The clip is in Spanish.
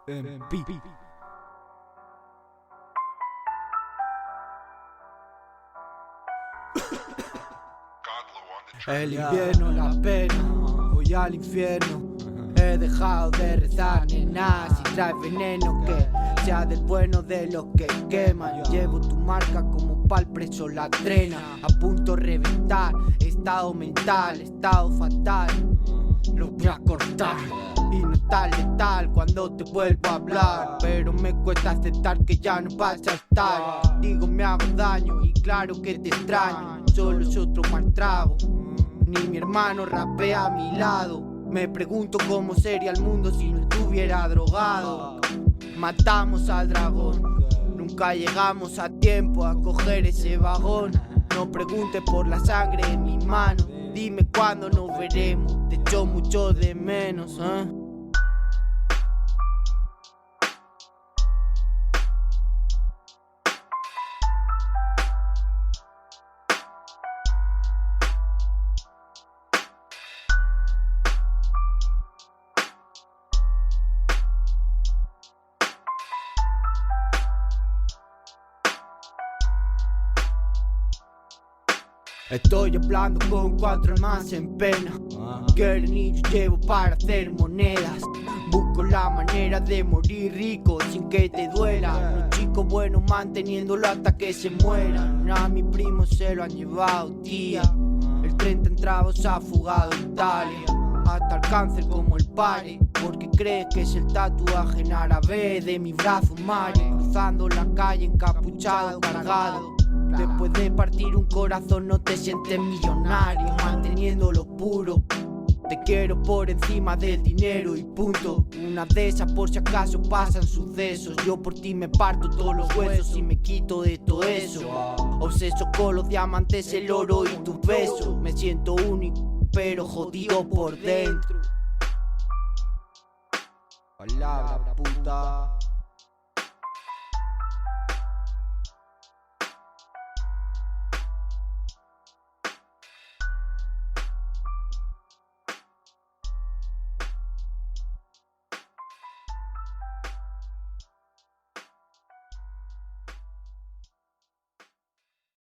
MP. El invierno, la pena, voy al infierno. He dejado de rezar, nena, si traes veneno que sea del bueno de los que queman. Llevo tu marca como pa'l preso la trena, a punto de reventar, estado mental, estado fatal. Lo voy a cortar y no tan letal cuando te vuelvo a hablar, pero me cuesta aceptar que ya no vas a estar. Digo me hago daño y claro que te extraño, solo es otro mal trago. Ni mi hermano rapea a mi lado. Me pregunto cómo sería el mundo si no estuviera drogado. Matamos al dragón, nunca llegamos a tiempo a coger ese vagón. No preguntes por la sangre en mi mano, dime cuándo nos veremos, te echo mucho de menos, Estoy hablando con 4 almas en pena, quieren y yo llevo para hacer monedas. Busco la manera de morir rico sin que te duela. Los chicos buenos manteniéndolo hasta que se mueran. A mi primo se lo han llevado, tía. El 30 entraba, se ha fugado en Italia. Hasta el cáncer como el pare, porque crees que es el tatuaje en árabe de mi brazo Mari. Cruzando la calle encapuchado, cargado. Después de partir un corazón no te sientes millonario, manteniéndolo puro. Te quiero por encima del dinero y punto. Una de esas por si acaso pasan sucesos. Yo por ti me parto todos los huesos y me quito de todo eso. Obseso con los diamantes, el oro y tus besos. Me siento único pero jodido por dentro. Palabra puta.